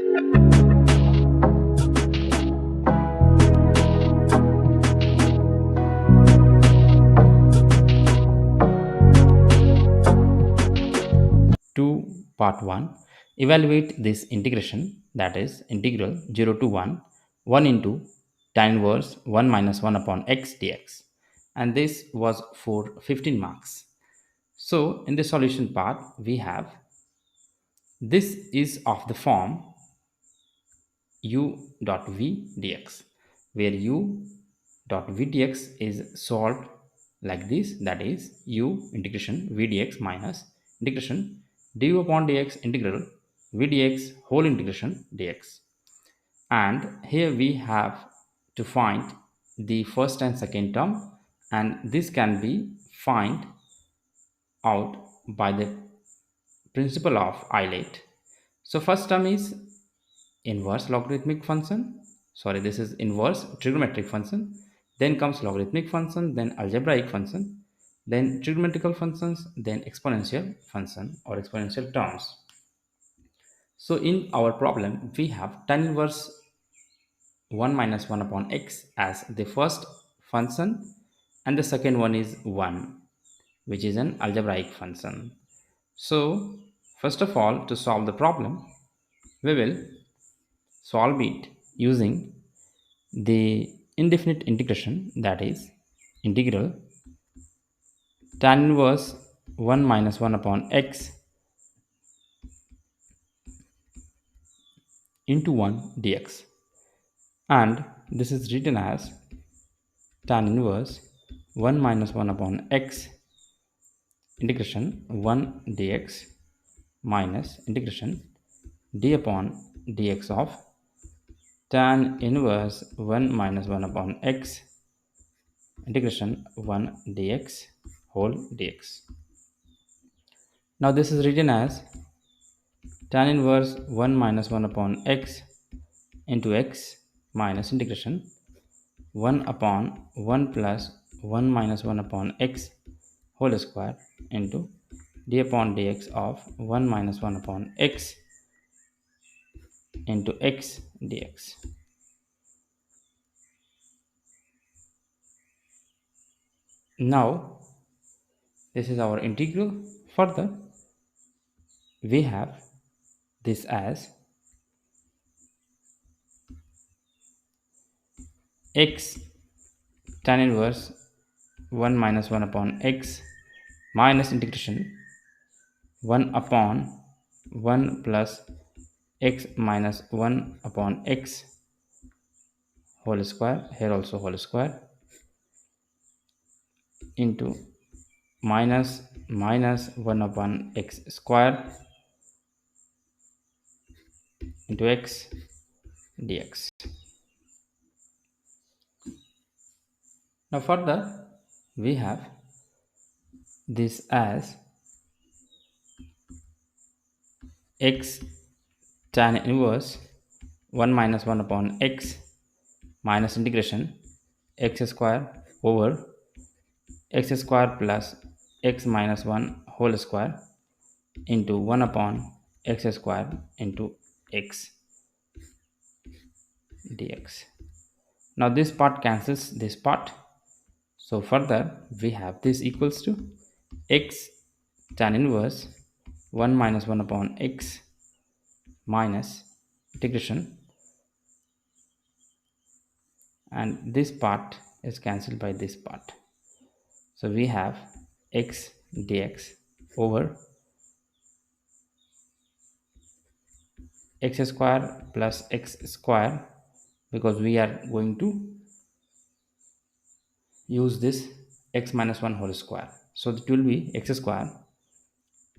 To part 1, evaluate this integration, that is integral 0 to 1 1 into tan inverse 1 minus 1 upon x dx, and this was for 15 marks. So in the solution part we have, this is of the form u dot v dx, where u dot v dx is solved like this, that is u integration v dx minus integration du upon dx integral v dx whole integration dx. And here we have to find the first and second term, and this can be find out by the principle of Eilert. So first term is inverse logarithmic function, sorry, this is inverse trigonometric function, then comes logarithmic function, then algebraic function, then trigonometrical functions, then exponential function or exponential terms. So in our problem we have tan inverse 1 minus 1 upon x as the first function, and the second one is 1, which is an algebraic function. So first of all, to solve the problem we will solve it using the indefinite integration, that is integral tan inverse 1 minus 1 upon x into 1 dx, and this is written as tan inverse 1 minus 1 upon x integration 1 dx minus integration d upon dx of tan inverse 1 minus 1 upon x integration 1 dx whole dx. Now this is written as tan inverse 1 minus 1 upon x into x minus integration 1 upon 1 plus 1 minus 1 upon x whole square into d upon dx of 1 minus 1 upon x into x dx. Now this is our integral. Further we have this as x tan inverse 1 minus 1 upon x minus integration 1 upon 1 plus x minus 1 upon x whole square, here also whole square, into minus 1 upon x square into x dx. Now further we have this as x tan inverse 1 minus 1 upon x minus integration x square over x square plus x minus 1 whole square into 1 upon x square into x dx. Now this part cancels this part, so further we have this equals to x tan inverse 1 minus 1 upon x minus integration, and this part is cancelled by this part, so we have x dx over x square plus x square, because we are going to use this x minus 1 whole square, so it will be x square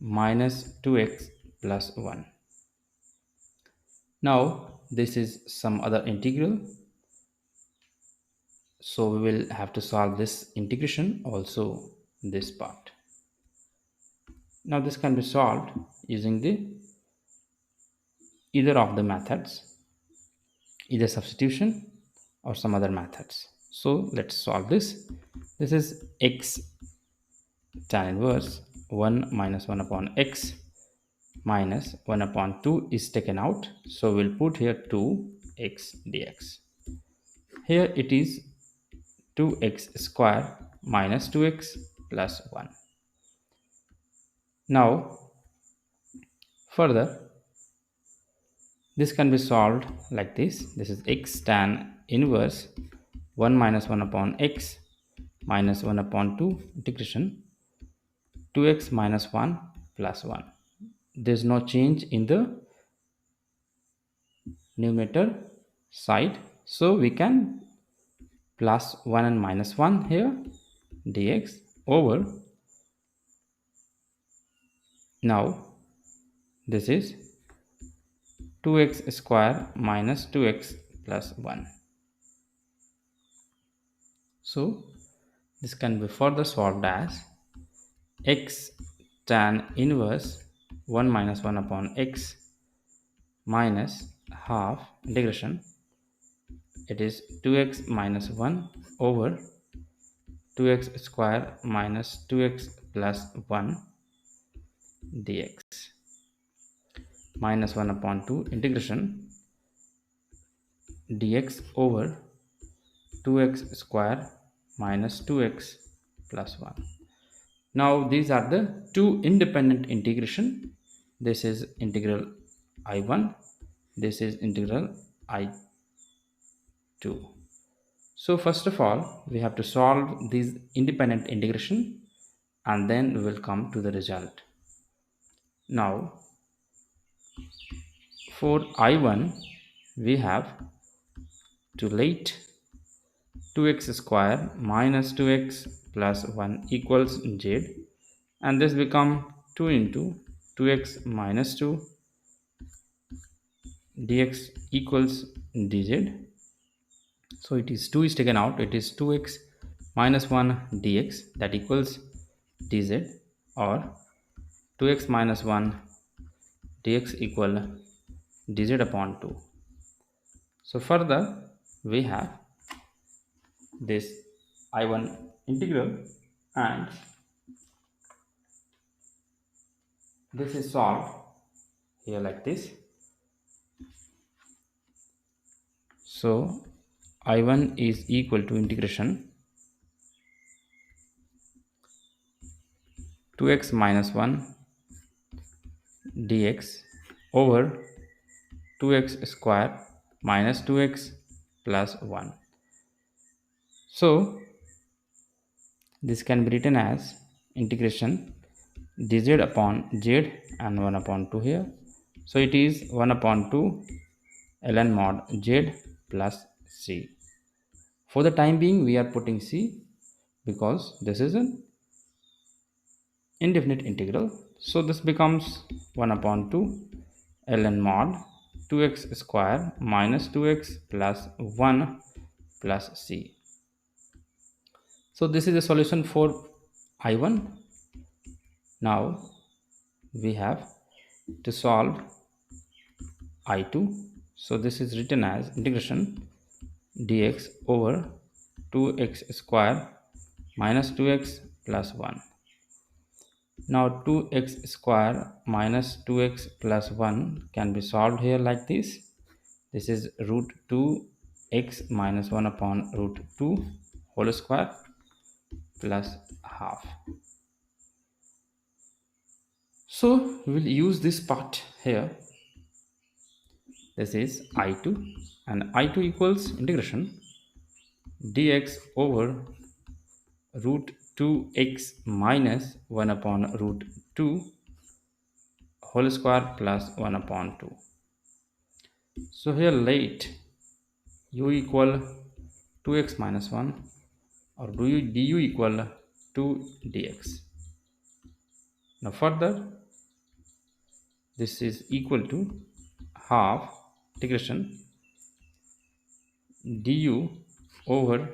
minus 2x plus 1. Now this is some other integral, so we will have to solve this integration also, this part. Now this can be solved using the either of the methods, either substitution or some other methods. So let's solve this. This is x tan inverse 1 minus 1 upon x minus 1 upon 2 is taken out. So we'll put here 2x dx. Here it is 2x square minus 2x plus 1. Now further, this can be solved like this. This is x tan inverse 1 minus 1 upon x minus 1 upon 2 integration 2x minus 1 plus 1. There is no change in the numerator side, so we can plus 1 and minus 1 here dx over, now this is 2x square minus 2x plus 1. So this can be further solved as x tan inverse 1 minus 1 upon x minus half integration, it is 2x minus 1 over 2x square minus 2x plus 1 dx minus 1 upon 2 integration dx over 2x square minus 2x plus 1. Now these are the two independent integration. This is integral I1, this is integral I2. So first of all, we have to solve these independent integration and then we will come to the result. Now for I1 we have to let 2x square minus 2x plus 1 equals z, and this become 2 into 2x minus 2 dx equals dz. So it is 2 is taken out, it is 2x minus 1 dx that equals dz, or 2x minus 1 dx equal dz upon 2. So further we have this I1 integral, and this is solved here like this. So I1 is equal to integration 2x minus 1 dx over 2x square minus 2x plus 1. So this can be written as integration dz upon z and 1 upon 2 here. So it is 1 upon 2 ln mod z plus c. For the time being we are putting c because this is an indefinite integral. So this becomes 1 upon 2 ln mod 2x square minus 2x plus 1 plus c. So this is the solution for I1. Now we have to solve I2. So this is written as integration dx over 2x square minus 2x plus 1. Now 2x square minus 2x plus 1 can be solved here like this. This is root 2x minus 1 upon root 2 whole square plus half. So we will use this part here. This is I2, and I2 equals integration dx over root 2x minus 1 upon root 2 whole square plus 1 upon 2. So here let u equal 2x minus 1 or du equal 2 dx. Now further this is equal to half integration du over,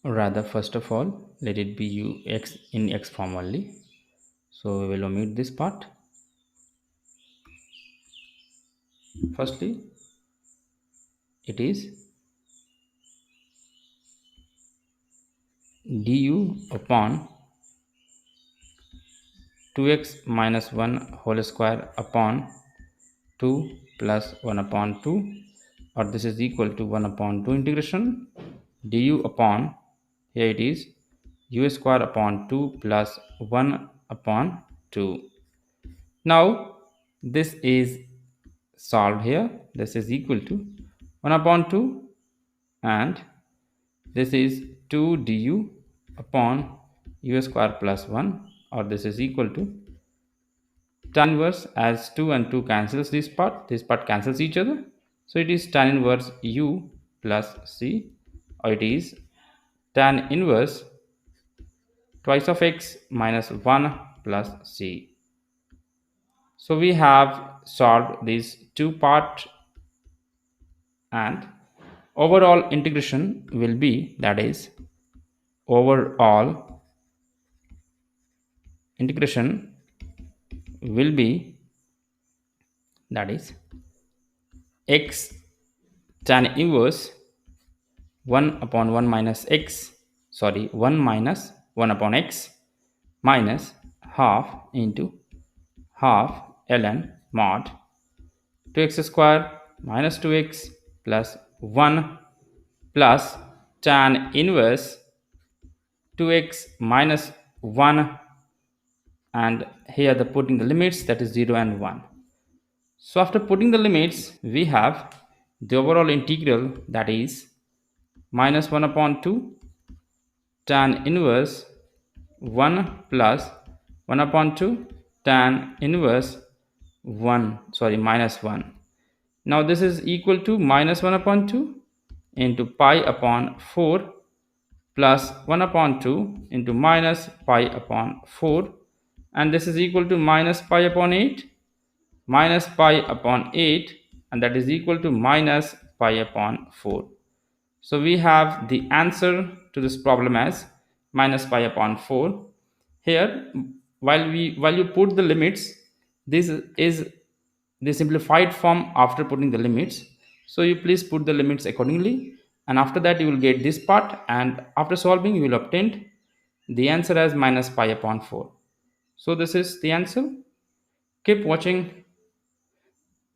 or rather first of all let it be u x in x form only, so we will omit this part. Firstly it is du upon 2x minus 1 whole square upon 2 plus 1 upon 2, or this is equal to 1 upon 2 integration du upon, here it is, u square upon 2 plus 1 upon 2. Now this is solved here. This is equal to 1 upon 2, and this is 2 du upon u square plus 1, or this is equal to tan inverse, as 2 and 2 cancels this part cancels each other. So it is tan inverse u plus c, or it is tan inverse twice of x minus 1 plus c. So we have solved these two part, and overall integration will be, that is, overall integration will be, that is, x tan inverse 1 upon 1 minus x, sorry, 1 minus 1 upon x minus half into half ln mod 2x square minus 2x plus 1 plus tan inverse 2x minus 1, and here the putting the limits, that is 0 and 1. So after putting the limits, we have the overall integral, that is minus 1 upon 2 tan inverse 1 plus 1 upon 2 tan inverse 1, sorry, minus 1. Now this is equal to minus 1 upon 2 into pi upon 4 plus 1 upon 2 into minus pi upon 4, and this is equal to minus pi upon 8 minus pi upon 8, and that is equal to minus pi upon 4. So we have the answer to this problem as minus pi upon 4. Here, while you put the limits, this is the simplified form after putting the limits. So you please put the limits accordingly, and after that you will get this part, and after solving you will obtain the answer as minus pi upon 4. So this is the answer. Keep watching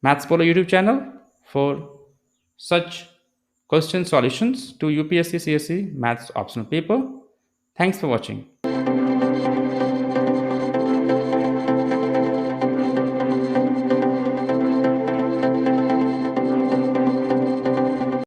Maths Polo YouTube channel for such question solutions to UPSC CSE Maths optional paper. Thanks for watching.